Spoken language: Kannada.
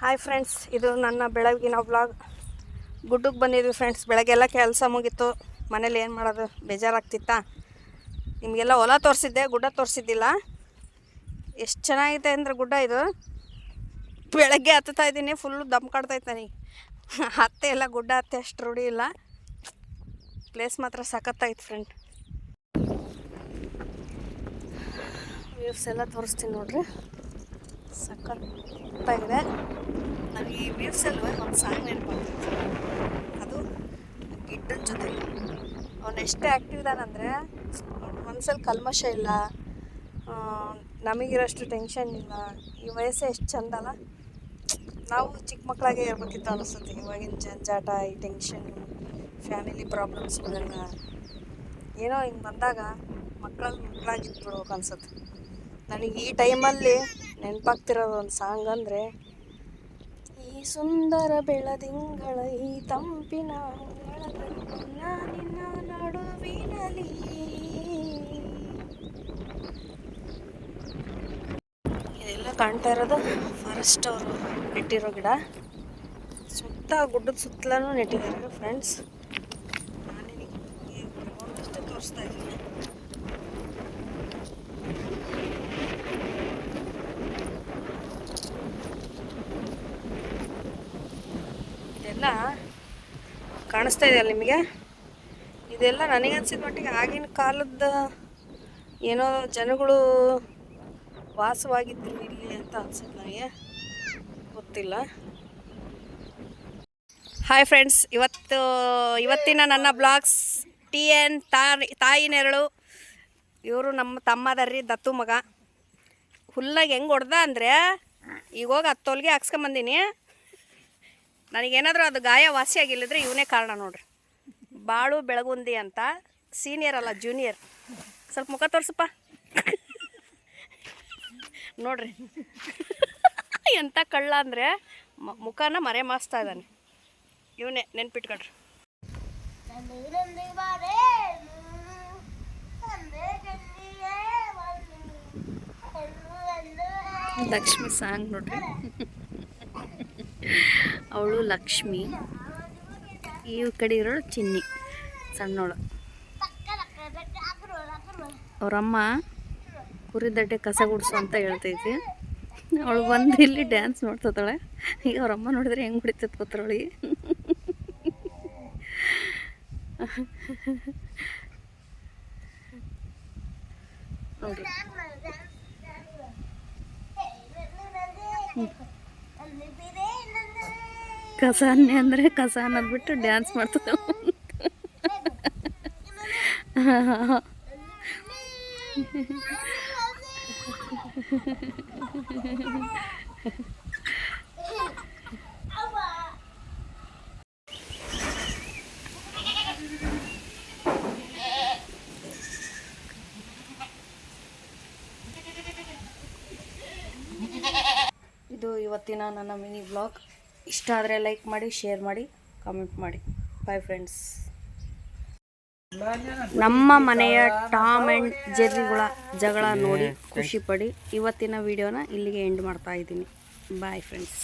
ಹಾಯ್ ಫ್ರೆಂಡ್ಸ್, ಇದು ನನ್ನ ಬೆಳಗಿನ ವ್ಲಾಗ್. ಗುಡ್ಡಕ್ಕೆ ಬಂದಿದ್ವಿ ಫ್ರೆಂಡ್ಸ್. ಬೆಳಗ್ಗೆಲ್ಲ ಕೆಲಸ ಮುಗೀತು. ಮನೇಲಿ ಏನು ಮಾಡೋದು, ಬೇಜಾರಾಗ್ತಿತ್ತಾ. ನಿಮಗೆಲ್ಲ ಹೊಲ ತೋರಿಸಿದ್ದೆ, ಗುಡ್ಡ ತೋರಿಸಿದ್ದಿಲ್ಲ. ಎಷ್ಟು ಚೆನ್ನಾಗಿದೆ ಅಂದರೆ ಗುಡ್ಡ ಇದು. ಬೆಳಗ್ಗೆ ಹತ್ತುತ್ತಾ ಇದ್ದೀನಿ, ಫುಲ್ಲು ದಮ್ ಕಾಡ್ತೈತೆ ನನಗೆ. ಹತ್ತೆ ಎಲ್ಲ ಗುಡ್ಡ ಹತ್ತೆ ಅಷ್ಟು ರೂಢಿ ಇಲ್ಲ. ಪ್ಲೇಸ್ ಮಾತ್ರ ಸಖತ್ತಾಗಿತ್ತು ಫ್ರೆಂಡ್. ವ್ಯೂವ್ಸ್ ಎಲ್ಲ ತೋರಿಸ್ತೀನಿ ನೋಡ್ರಿ, ಸಖತ್ತಾಗಿದೆ. ನನಗೆ ಈ ವ್ಯೂವ್ಸಲ್ಲಿ ಒಂದು ಸಾಂಗ್ ನೆನಪಾಗ್ತೈತೆ. ಅದು ಗಿಡ್ಡನ ಜೊತೆ ಅವನು ಎಷ್ಟೇ ಆ್ಯಕ್ಟಿವ್ ಇದ್ದಾನಂದರೆ ಮನಸ್ಸಲ್ಲಿ ಕಲ್ಮಶ ಇಲ್ಲ, ನಮಗಿರೋಷ್ಟು ಟೆನ್ಷನ್ ಇಲ್ಲ. ಈ ವಯಸ್ಸೇ ಎಷ್ಟು ಚಂದಲ್ಲ. ನಾವು ಚಿಕ್ಕ ಮಕ್ಕಳಾಗೆ ಇರ್ಬೇಕಿತ್ತು ಅನಿಸುತ್ತೆ. ಇವಾಗಿನ ಜಂಜಾಟ, ಈ ಟೆನ್ಷನ್ನು, ಫ್ಯಾಮಿಲಿ ಪ್ರಾಬ್ಲಮ್ಸ್ಗಳೆಲ್ಲ ಏನೋ ಹಿಂಗೆ ಬಂದಾಗ ಮಕ್ಕಳಾಗಿದ್ಬಿಡ್ಬೇಕು ಅನ್ಸುತ್ತೆ. ನನಗೆ ಈ ಟೈಮಲ್ಲಿ ನೆನಪಾಗ್ತಿರೋದು ಒಂದು ಸಾಂಗ್ ಅಂದರೆ, ಈ ಸುಂದರ ಬೆಳದಿಂಗಳ ಈ ತಂಪಿನ ನಿನ್ನ ನಡುವಿನಲ್ಲಿ. ಇದೆಲ್ಲ ಕಾಣ್ತಾ ಇರೋದು ಫಾರೆಸ್ಟ್ ಅವರು ನೆಟ್ಟಿರೋ ಗಿಡ. ಸುತ್ತ ಗುಡ್ಡದ ಸುತ್ತಲೂ ನೆಟ್ಟಿದ್ದಾರೆ ಫ್ರೆಂಡ್ಸ್. ನಾನಿಗೆ ಒಂದಷ್ಟೇ ತೋರಿಸ್ತಾ ಇದ್ದೀನಿ. ಇದೆಲ್ಲ ಕಾಣಿಸ್ತಾ ಇದೆಯಲ್ಲ ನಿಮಗೆ, ಇದೆಲ್ಲ ನನಗನ್ಸಿದ ಮಟ್ಟಿಗೆ ಆಗಿನ ಕಾಲದ ಏನೋ ಜನಗಳು ವಾಸವಾಗಿದ್ದರು ಇಲ್ಲಿ ಅಂತ ಅನ್ಸುತ್ತೆ ನನಗೆ, ಗೊತ್ತಿಲ್ಲ. ಹಾಯ್ ಫ್ರೆಂಡ್ಸ್, ಇವತ್ತಿನ ನನ್ನ ಬ್ಲಾಗ್ಸ್ TN ತಾಯಿ ನೆರಳು. ಇವರು ನಮ್ಮ ತಮ್ಮದರ್ರಿ, ದತ್ತು ಮಗ. ಹುಲ್ಲಾಗಿ ಹೆಂಗೆ ಹೊಡೆದ ಅಂದರೆ, ಈಗ ಹೋಗಿ 10 ಹೊಲಿಗೆ ಹಾಕ್ಸ್ಕೊಂಬಂದೀನಿ. ನನಗೇನಾದರೂ ಅದು ಗಾಯ ವಾಸಿಯಾಗಿಲ್ಲದ್ರೆ ಇವನೇ ಕಾರಣ ನೋಡ್ರಿ. ಬಾಳು ಬೆಳಗುಂದಿ ಅಂತ, ಸೀನಿಯರ್ ಅಲ್ಲ ಜೂನಿಯರ್. ಸ್ವಲ್ಪ ಮುಖ ತೋರಿಸಪ್ಪ ನೋಡ್ರಿ. ಎಂಥ ಕಳ್ಳ ಅಂದರೆ ಮುಖನ ಮರೆ ಮಾಸ್ತಾ ಇದ್ದಾನೆ. ಇವನೇ, ನೆನ್ಪಿಟ್ಕೊಳ್ರಿ. ಲಕ್ಷ್ಮಿ ಸಾಂಗ್ ನೋಡ್ರಿ. ಅವಳು ಲಕ್ಷ್ಮಿ, ಈ ಕಡೆ ಇರೋಳು ಚಿನ್ನಿ, ಸಣ್ಣವಳು. ಅವರಮ್ಮ ಕುರಿದಡ್ಡೆ ಕಸ ಗುಡಿಸು ಅಂತ ಹೇಳ್ತೈತಿ. ಅವಳು ಬಂದು ಇಲ್ಲಿ ಡ್ಯಾನ್ಸ್ ಮಾಡ್ತಾಳೆ. ಈಗ ಅವರಮ್ಮ ನೋಡಿದ್ರೆ ಹೆಂಗೆ ಹೊಡಿತೈತೆ ಗೊತ್ತರವಳಿಗೆ. ನೋಡ್ರಿ, ಕಸಾನೆ ಅಂದರೆ ಕಸ ಅನ್ನೋದ್ಬಿಟ್ಟು ಡ್ಯಾನ್ಸ್ ಮಾಡ್ತದೆ. ಇದು ಇವತ್ತಿನ ನನ್ನ ಮಿನಿ ವ್ಲಾಗ್. ಇಷ್ಟ ಆದರೆ ಲೈಕ್ ಮಾಡಿ, ಶೇರ್ ಮಾಡಿ, ಕಾಮೆಂಟ್ ಮಾಡಿ. Bye friends. ನಮ್ಮ ಮನೆಯ ಟಾಮ್ ಆ್ಯಂಡ್ ಜೆರ್ರಿಗಳ ಜಗಳ ನೋಡಿ ಖುಷಿ ಪಡಿ ಇವತ್ತಿನ ವಿಡಿಯೋನ ಇಲ್ಲಿಗೆ ಎಂಡ್ ಮಾಡ್ತಾ ಇದ್ದೀನಿ. Bye friends.